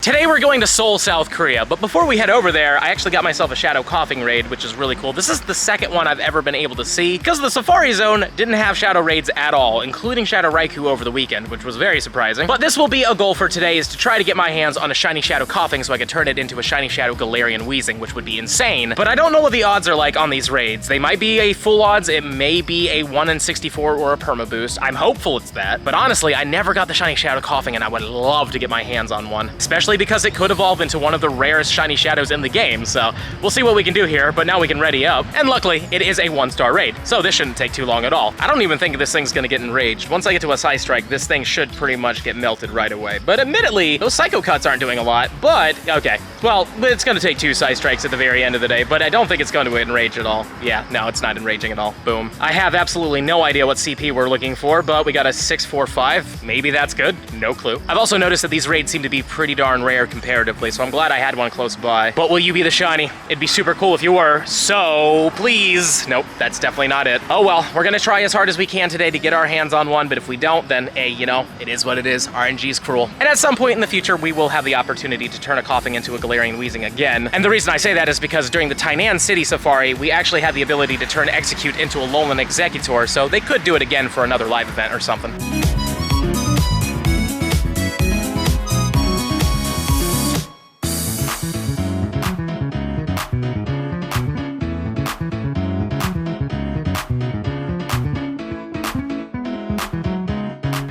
Today we're going to Seoul, South Korea, but before we head over there, I actually got myself a Shadow Coughing raid, which is really cool. This is the second one I've ever been able to see, because the Safari Zone didn't have Shadow raids at all, including Shadow Raikou over the weekend, which was very surprising. But this will be a goal for today, is to try to get my hands on a Shiny Shadow Coughing so I can turn it into a Shiny Shadow Galarian Weezing, which would be insane. But I don't know what the odds are like on these raids. They might be a full odds, it may be a 1 in 64 or a perma boost. I'm hopeful it's that, but honestly, I never got the Shiny Shadow Coughing and I would love to get my hands on one, especially because it could evolve into one of the rarest shiny shadows in the game, so we'll see what we can do here, but now we can ready up. And luckily, it is a 1-star raid, so this shouldn't take too long at all. I don't even think this thing's gonna get enraged. Once I get to a Psy Strike, this thing should pretty much get melted right away. But admittedly, those Psycho Cuts aren't doing a lot, but okay. Well, it's gonna take 2 Psy Strikes at the very end of the day, but I don't think it's going to enrage at all. Yeah, no, it's not enraging at all. Boom. I have absolutely no idea what CP we're looking for, but we got a 645. Maybe that's good. No clue. I've also noticed that these raids seem to be pretty darn rare comparatively, so I'm glad I had one close by. But will you be the shiny? It'd be super cool if you were, so please. Nope, that's definitely not it. Oh well, we're gonna try as hard as we can today to get our hands on one, but if we don't, then hey, you know, it is what it is. RNG's cruel. And at some point in the future, we will have the opportunity to turn a Coughing into a Galarian Weezing again. And the reason I say that is because during the Tainan City Safari, we actually had the ability to turn Execute into a Alolan Executor, so they could do it again for another live event or something.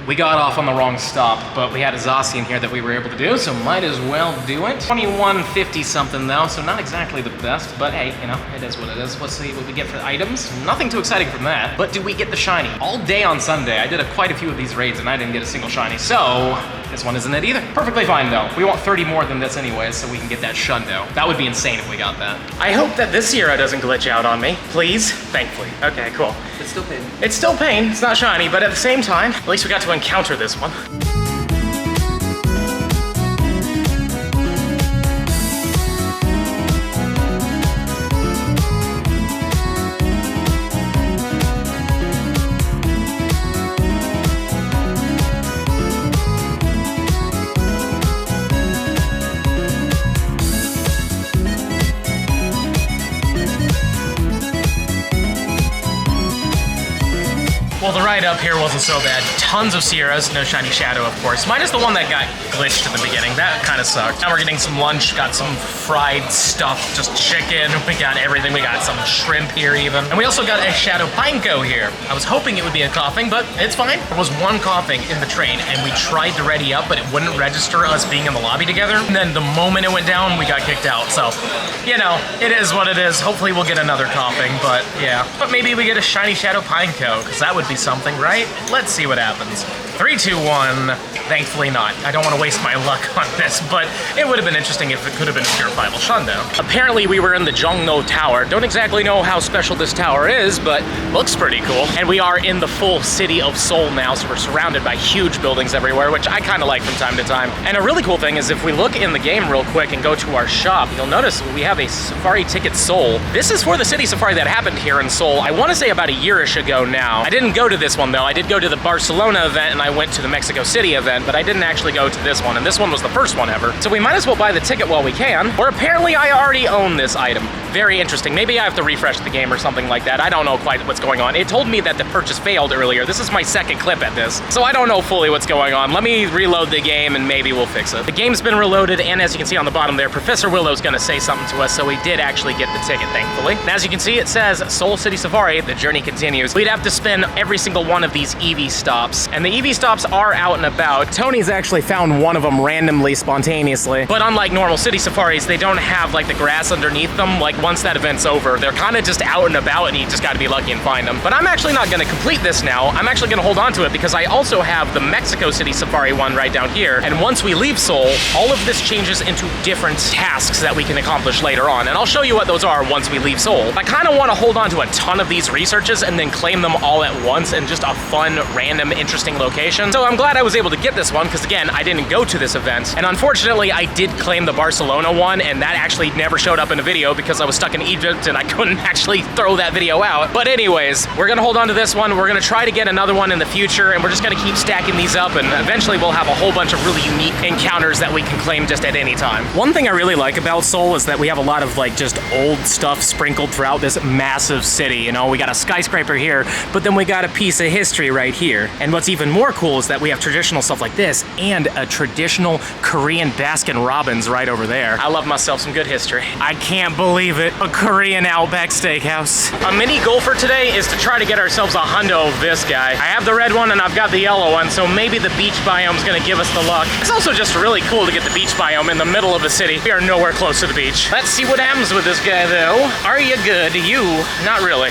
We got off on the wrong stop, but we had a Zacian here that we were able to do, so might as well do it. 2150 something though, so not exactly the best, but hey, you know, it is what it is. Let's see what we get for items. Nothing too exciting from that, but do we get the shiny? All day on Sunday, I did quite a few of these raids and I didn't get a single shiny, so this one isn't it either. Perfectly fine though. We want 30 more than this anyways, so we can get that Hundo. That would be insane if we got that. I hope that this Sierra doesn't glitch out on me, please. Thankfully. Okay, cool. It's still pain. It's still pain, it's not shiny, but at the same time, at least we got to encounter this one. Well, the ride up here wasn't so bad. Tons of Sierras, no Shiny Shadow, of course. Minus the one that got glitched at the beginning. That kind of sucked. Now we're getting some lunch, got some fried stuff, just chicken. We got everything. We got some shrimp here even. And we also got a Shadow Pineco here. I was hoping it would be a Coughing, but it's fine. There was one Coughing in the train, and we tried to ready up, but it wouldn't register us being in the lobby together. And then the moment it went down, we got kicked out. So, you know, it is what it is. Hopefully we'll get another Coughing, but yeah. But maybe we get a Shiny Shadow Pineco, because that would be something, right? Let's see what happens. 3, 2, 1. Thankfully not. I don't want to waste my luck on this, but it would have been interesting if it could have been a pure Primal Hundo. Apparently we were in the Jongno Tower. Don't exactly know how special this tower is, but looks pretty cool. And we are in the full city of Seoul now, so we're surrounded by huge buildings everywhere, which I kind of like from time to time. And a really cool thing is if we look in the game real quick and go to our shop, you'll notice we have a Safari Ticket Seoul. This is for the city safari that happened here in Seoul. I want to say about a year-ish ago now. I didn't go to this one though. I did go to the Barcelona event and I went to the Mexico City event, but I didn't actually go to this one, and this one was the first one ever. So we might as well buy the ticket while we can, or apparently I already own this item. Very interesting. Maybe I have to refresh the game or something like that. I don't know quite what's going on. It told me that the purchase failed earlier. This is my second clip at this, so I don't know fully what's going on. Let me reload the game and maybe we'll fix it. The game's been reloaded, and as you can see on the bottom there, Professor Willow's gonna say something to us, so we did actually get the ticket, thankfully. And as you can see, it says Seoul City Safari, the journey continues. We'd have to spin every single one of these EV stops, and the EV stops are out and about. Tony's actually found one of them randomly, spontaneously, but unlike normal city safaris, they don't have like the grass underneath them. Like once that event's over, they're kind of just out and about, and you just got to be lucky and find them. But I'm actually not going to complete this now. I'm actually going to hold on to it because I also have the Mexico City Safari one right down here, and once we leave Seoul, all of this changes into different tasks that we can accomplish later on, and I'll show you what those are once we leave Seoul. I kind of want to hold on to a ton of these researches and then claim them all at once in just a fun, random, interesting location. location. So I'm glad I was able to get this one because, again, I didn't go to this event. And unfortunately, I did claim the Barcelona one, and that actually never showed up in a video because I was stuck in Egypt and I couldn't actually throw that video out. But anyways, we're gonna hold on to this one. We're gonna try to get another one in the future, and we're just gonna keep stacking these up, and eventually we'll have a whole bunch of really unique encounters that we can claim just at any time. One thing I really like about Seoul is that we have a lot of like just old stuff sprinkled throughout this massive city. You know, we got a skyscraper here, but then we got a piece of history right here. And what's even more cool is that we have traditional stuff like this and a traditional Korean Baskin Robbins right over there. I love myself some good history. I can't believe it. A Korean Outback Steakhouse. A mini goal for today is to try to get ourselves a hundo of this guy. I have the red one and I've got the yellow one, so maybe the beach biome's gonna give us the luck. It's also just really cool to get the beach biome in the middle of a city. We are nowhere close to the beach. Let's see what happens with this guy though. Are you good? You? Not really.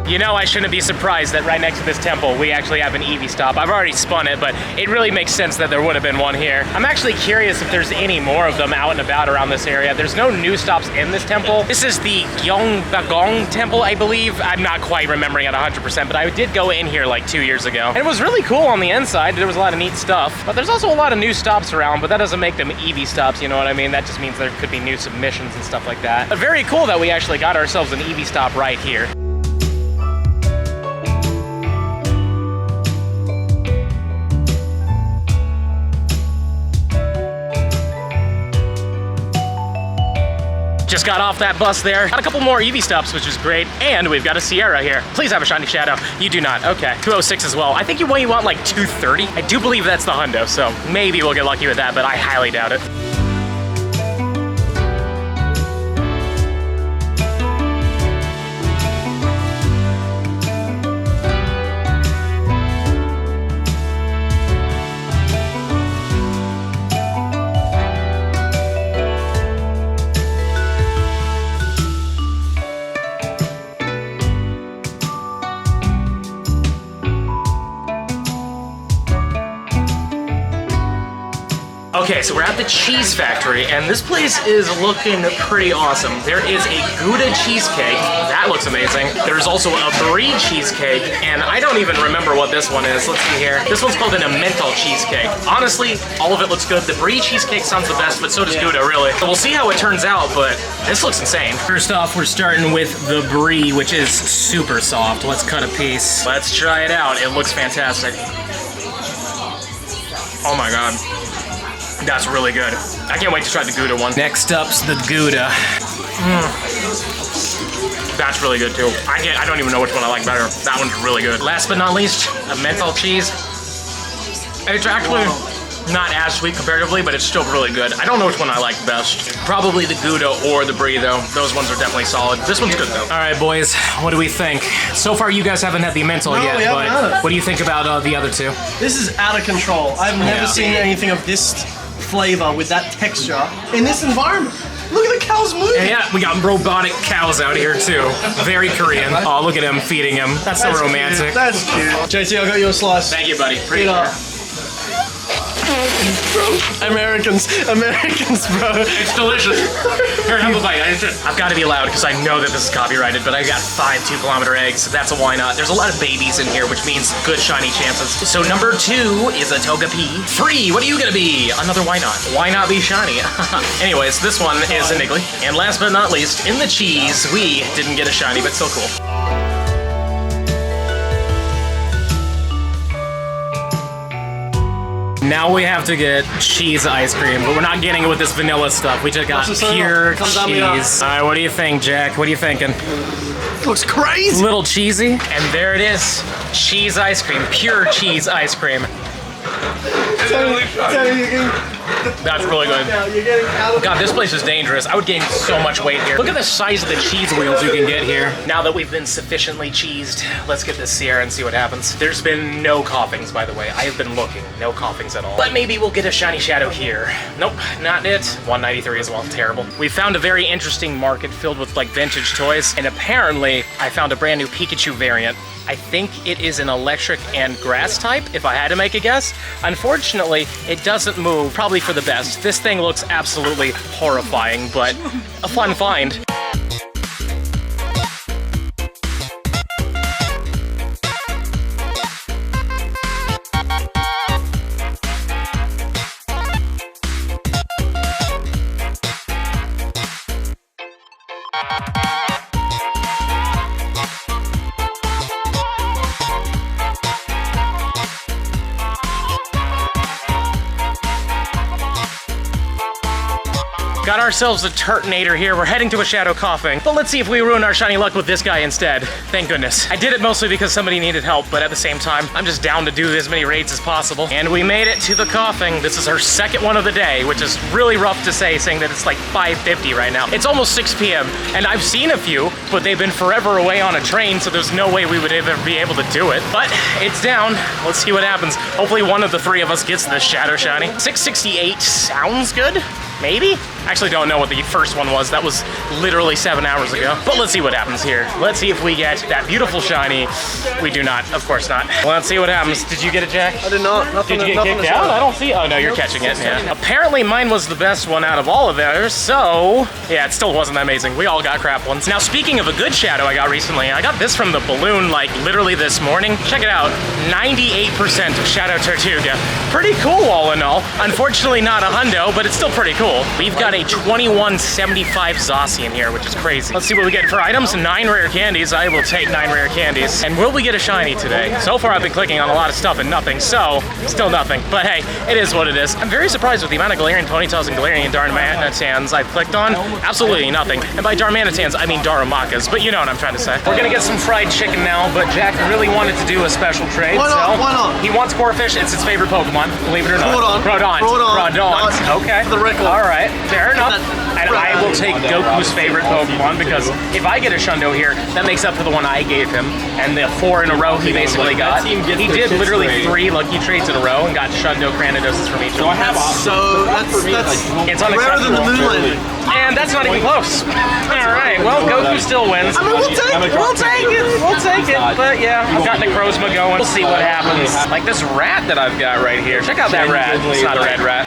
You know, I shouldn't be surprised that right next to this temple, we actually have an EV stop. I've already spun it, but it really makes sense that there would have been one here. I'm actually curious if there's any more of them out and about around this area. There's no new stops in this temple. This is the Gyeongbagong temple, I believe. I'm not quite remembering it 100%, but I did go in here like 2 years ago. And it was really cool on the inside. There was a lot of neat stuff, but there's also a lot of new stops around, but that doesn't make them EV stops, you know what I mean? That just means there could be new submissions and stuff like that. But very cool that we actually got ourselves an EV stop right here. Just got off that bus there. Got a couple more EV stops, which is great. And we've got a Sierra here. Please have a shiny shadow. You do not. Okay. 206 as well. I think you want like 230. I do believe that's the Hundo, so maybe we'll get lucky with that, but I highly doubt it. Okay, so we're at the cheese factory, and this place is looking pretty awesome. There is a Gouda cheesecake. That looks amazing. There's also a brie cheesecake, and I don't even remember what this one is. Let's see here. This one's called an emmental cheesecake. Honestly, all of it looks good. The brie cheesecake sounds the best, but so does Gouda, really. So we'll see how it turns out, but this looks insane. First off, we're starting with the brie, which is super soft. Let's cut a piece. Let's try it out. It looks fantastic. Oh my God. That's really good. I can't wait to try the Gouda one. Next up's the Gouda. That's really good too. I don't even know which one I like better. That one's really good. Last but not least, a menthol cheese. It's actually not as sweet comparatively, but it's still really good. I don't know which one I like best. Probably the Gouda or the brie though. Those ones are definitely solid. This one's good though. All right, boys, what do we think? So far, you guys haven't had the menthol yet, but what do you think about the other two? This is out of control. I've never seen anything of this flavor with that texture in this environment. Look at the cows moving. Yeah, we got robotic cows out here too. Very Korean. Oh, look at him feeding him. That's so romantic. Cute. That's cute. JT, I got you a slice. Thank you, buddy. Pretty sure. Americans, bro. It's delicious. Here, have a bite. I've got to be loud because I know that this is copyrighted, but I got 5 2-kilometer eggs. That's a why not. There's a lot of babies in here, which means good shiny chances. So number 2 is a Togepi. 3, what are you gonna be? Another why not? Why not be shiny? Anyways, this one is a Niggly. And last but not least, in the cheese, we didn't get a shiny, but still cool. Now we have to get cheese ice cream, but we're not getting it with this vanilla stuff. We just got pure cheese. All right, what do you think, Jack? What are you thinking? Looks crazy. A little cheesy. And there it is. Cheese ice cream. Pure cheese ice cream. That's really good. God, this place is dangerous. I would gain so much weight here. Look at the size of the cheese wheels you can get here. Now that we've been sufficiently cheesed, let's get this Sierra and see what happens. There's been no coughings, by the way. I have been looking. No coughings at all. But maybe we'll get a shiny shadow here. Nope, not it. 193 as well. Terrible. We found a very interesting market filled with like vintage toys, and apparently I found a brand new Pikachu variant. I think it is an electric and grass type, if I had to make a guess. Unfortunately, it doesn't move. Probably probably for the best. This thing looks absolutely horrifying, but a fun find. Got ourselves a Turtonator here. We're heading to a Shadow Coughing, but let's see if we ruin our shiny luck with this guy instead. Thank goodness. I did it mostly because somebody needed help, but at the same time, I'm just down to do as many raids as possible. And we made it to the Coughing. This is our second one of the day, which is really rough to say, saying that it's like 5:50 right now. It's almost 6 p.m., and I've seen a few, but they've been forever away on a train, so there's no way we would ever be able to do it. But it's down. Let's see what happens. Hopefully one of the three of us gets this Shadow Shiny. 668 sounds good. Maybe? Actually don't know what the first one was. That was literally 7 hours ago. But let's see what happens here. Let's see if we get that beautiful shiny. We do not, of course not. Let's see what happens. Did you get it, Jack? I did not. Nothing, did you get kicked out? I don't see. Oh no, you're catching it. Yeah. Apparently mine was the best one out of all of theirs, so yeah, it still wasn't that amazing. We all got crap ones. Now speaking of a good shadow I got recently, I got this from the balloon like literally this morning. Check it out. 98% Shadow Tortuga. Pretty cool all in all. Unfortunately not a Hundo, but it's still pretty cool. We've got a 2175 Zacian here, which is crazy. Let's see what we get for items. 9 rare candies. I will take 9 rare candies. And will we get a shiny today? So far I've been clicking on a lot of stuff and nothing, so still nothing. But hey, it is what it is. I'm very surprised with the amount of Galarian Ponytails and Galarian Darmanitans I've clicked on. Absolutely nothing. And by Darmanitans, I mean Darumacas, but you know what I'm trying to say. We're gonna get some fried chicken now, but Jack really wanted to do a special trade. Why not? Why not? He wants Corphish. It's his favorite Pokemon, believe it or not. Groudon. Groudon. Okay. For the record. All right. Fair enough. And I will take Goku's favorite Pokemon because if I get a Shundo here, that makes up for the one I gave him. And the 4 in a row he basically got. He did literally 3 lucky trades in a row and got Shundo Cranidosis from each of them. That's it's rarer than the unacceptable. moon landing. And that's not even close. All right, well, Goku still wins. I mean, we'll take it. We'll take it. But yeah, I've got Necrozma going. We'll see what happens. Like this rat that I've got right here. Check out that rat. It's not a red rat.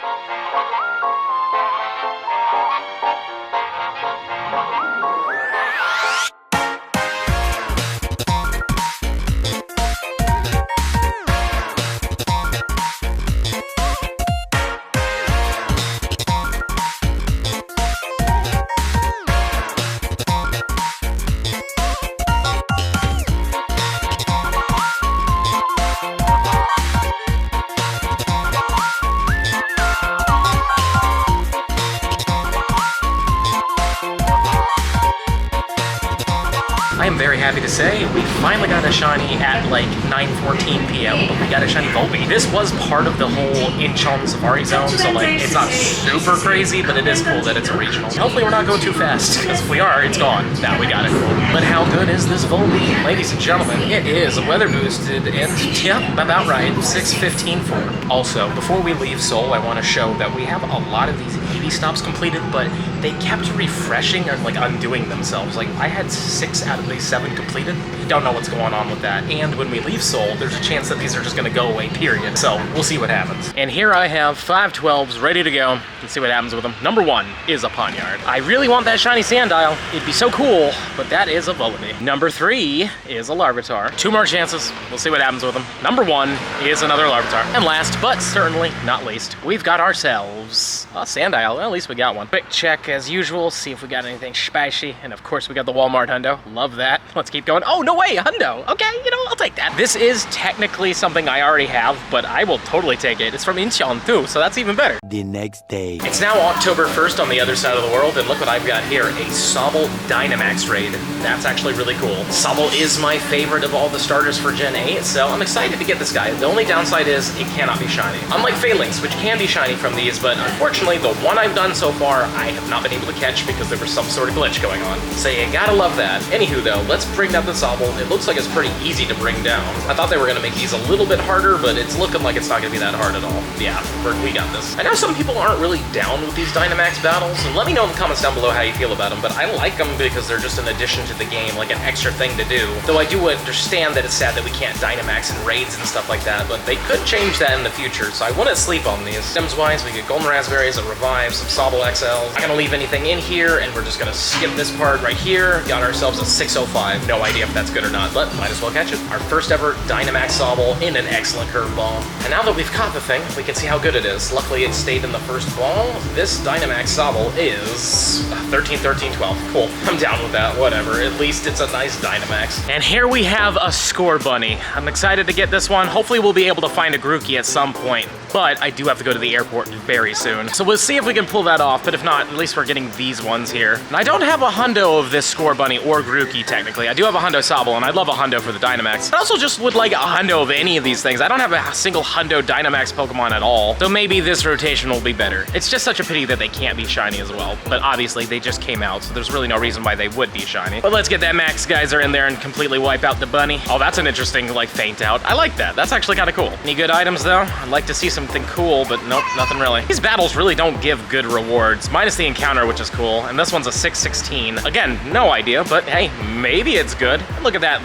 I am very happy to say we finally got a shiny at like 9:14 p.m. but we got a shiny Volbeat. This was part of the whole Incheon Safari Zone, so like it's not super crazy, but it is cool that it's a regional. Hopefully we're not going too fast, because if we are, it's gone. Now we got it. But how good is this Volbeat? Ladies and gentlemen, it is weather boosted and yep, about right, 6:15.4. Also, before we leave Seoul, I want to show that we have a lot of these EV stops completed, but they kept refreshing and like undoing themselves. Like I had 6 out of these 7 completed. Don't know what's going on with that. And when we leave Seoul, there's a chance that these are just gonna go away, period. So we'll see what happens. And here I have 5 12s ready to go. Let's see what happens with them. Number 1 is a Ponyard. I really want that shiny Sandile. It'd be so cool, but that is a Vullaby. Number 3 is a Larvitar. 2 more chances. We'll see what happens with them. Number 1 is another Larvitar. And last, but certainly not least, we've got ourselves a Sandile. Well, at least we got one. Quick check as usual, see if we got anything spicy. And of course we got the Walmart Hundo. Love that. Let's keep going. Oh, no way, Hundo. Okay, you know, I'll take that. This is technically something I already have, but I will totally take it. It's from Incheon too, so that's even better. The next day. It's now October 1st on the other side of the world, and look what I've got here, a Sobble Dynamax raid. That's actually really cool. Sobble is my favorite of all the starters for Gen 8, so I'm excited to get this guy. The only downside is it cannot be shiny. Unlike Phalanx, which can be shiny from these, but unfortunately the one I've done so far, I have not been able to catch because there was some sort of glitch going on. So you gotta love that. Anywho though, let's bring down the Sobble. It looks like it's pretty easy to bring down. I thought they were gonna make these a little bit harder, but it's looking like it's not gonna be that hard at all. Yeah, we got this. I know some people aren't really down with these Dynamax battles, and let me know in the comments down below how you feel about them, but I like them because they're just an addition to the game, like an extra thing to do. Though I do understand that it's sad that we can't Dynamax in raids and stuff like that, but they could change that in the future, so I wouldn't sleep on these. Stems-wise, we get Golden Raspberries, a Revive, some Sobble XLs. Not gonna leave anything in here, and we're just gonna skip this part right here. Got ourselves a 605. No idea if that's good or not, but might as well catch it. Our first ever Dynamax Sobble in an excellent curveball. And now that we've caught the thing, we can see how good it is. Luckily, it stayed in the first ball. This Dynamax Sobble is 13, 13, 12. Cool. I'm down with that. Whatever. At least it's a nice Dynamax. And here we have a Score Bunny. I'm excited to get this one. Hopefully, we'll be able to find a Grookey at some point. But I do have to go to the airport very soon. So we'll see if we can pull that off, but if not, at least we're getting these ones here. And I don't have a Hundo of this Score Bunny or Grookey, technically. I do have a Hundo Sobble, and I'd love a Hundo for the Dynamax. I also just would like a Hundo of any of these things. I don't have a single Hundo Dynamax Pokemon at all, so maybe this rotation will be better. It's just such a pity that they can't be shiny as well, but obviously they just came out, so there's really no reason why they would be shiny. But let's get that Max Geyser in there and completely wipe out the bunny. Oh, that's an interesting, like, feint out. I like that. That's actually kind of cool. Any good items, though? I'd like to see something cool, but nope, nothing really. These battles really don't give good rewards, minus the encounter, which is cool, and this one's a 616. Again, no idea, but hey, maybe it's good. Look at that,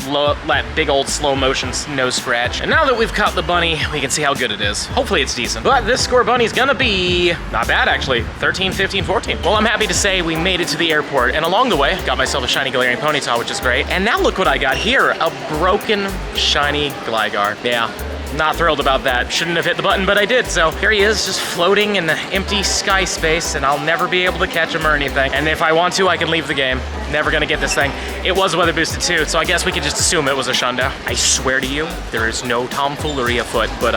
that big old slow motion nose scratch. And now that we've caught the bunny, we can see how good it is. Hopefully it's decent. But this Score Bunny's gonna be not bad, actually. 13, 15, 14. Well, I'm happy to say we made it to the airport, and along the way, got myself a shiny Galarian Ponyta, which is great. And now look what I got here, a broken shiny Gligar. Yeah. Not thrilled about that. Shouldn't have hit the button, but I did. So here he is, just floating in the empty sky space, and I'll never be able to catch him or anything. And if I want to, I can leave the game. Never gonna get this thing. It was weather boosted too, so I guess we could just assume it was a Shundo. I swear to you, there is no tomfoolery afoot, but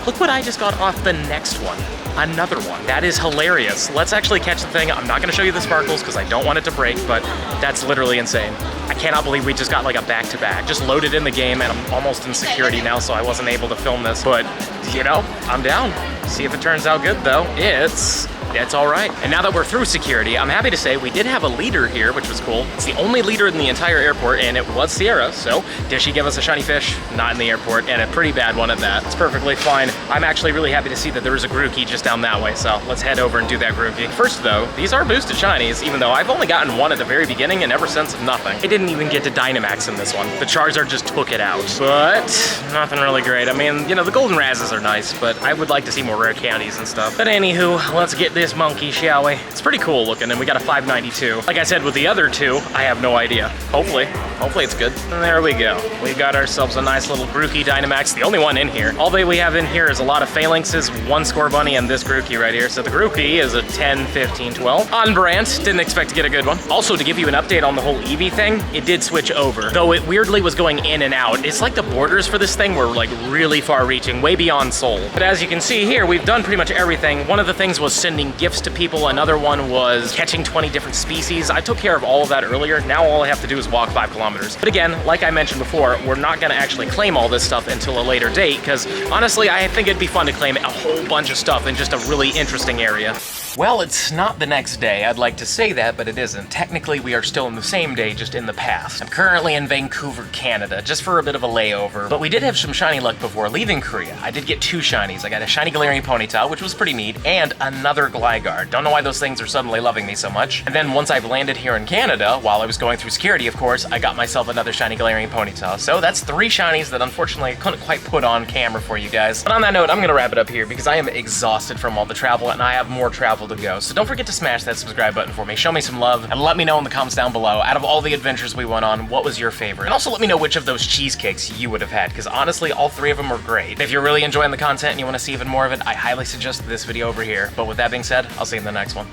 look what I just got off the next one. Another one. That is hilarious. Let's actually catch the thing. I'm not gonna show you the sparkles because I don't want it to break, but that's literally insane. I cannot believe we just got like a back-to-back. Just loaded in the game, and I'm almost in security now, so I wasn't able to film this. But, you know, I'm down. See if it turns out good, though. It's all right. And now that we're through security, I'm happy to say we did have a leader here, which was cool. It's the only leader in the entire airport, and it was Sierra. So did she give us a shiny fish? Not in the airport, and a pretty bad one at that. It's perfectly fine. I'm actually really happy to see that there is a Grookey just down that way, so let's head over and do that Grookey. First though, these are boosted shinies, even though I've only gotten one at the very beginning, and ever since, nothing. I didn't even get to Dynamax in this one. The Charizard just took it out, but nothing really great. I mean, you know, the Golden Razzes are nice, but I would like to see more rare candies and stuff. But anywho, let's get this monkey, shall we? It's pretty cool looking, and we got a 592. Like I said, with the other two, I have no idea. Hopefully it's good. And there we go. We got ourselves a nice little Grookey Dynamax, the only one in here. All that we have in here is a lot of Phalanxes, one Score Bunny, and this Grookey right here. So the Grookey is a 10, 15, 12. On brand, didn't expect to get a good one. Also, to give you an update on the whole Eevee thing, it did switch over. Though it weirdly was going in and out. It's like the borders for this thing were like really far reaching, way beyond Seoul. But as you can see here, we've done pretty much everything. One of the things was sending gifts to people. Another one was catching 20 different species. I took care of all of that earlier. Now all I have to do is walk 5 kilometers. But again, like I mentioned before, we're not gonna actually claim all this stuff until a later date, because honestly, I think it'd be fun to claim a whole bunch of stuff in just a really interesting area. Well, it's not the next day. I'd like to say that, but it isn't. Technically, we are still in the same day, just in the past. I'm currently in Vancouver, Canada, just for a bit of a layover. But we did have some shiny luck before leaving Korea. I did get 2 shinies. I got a shiny Galarian Ponyta, which was pretty neat, and another Gligar. Don't know why those things are suddenly loving me so much. And then once I've landed here in Canada, while I was going through security, of course, I got myself another shiny Galarian Ponyta. So that's 3 shinies that unfortunately I couldn't quite put on camera for you guys. But on that note, I'm gonna wrap it up here because I am exhausted from all the travel, and I have more travel to go. So don't forget to smash that subscribe button for me. Show me some love, and let me know in the comments down below, out of all the adventures we went on, what was your favorite? And also let me know which of those cheesecakes you would have had, because honestly, all 3 of them are great. If you're really enjoying the content and you want to see even more of it, I highly suggest this video over here. But with that being said, I'll see you in the next one.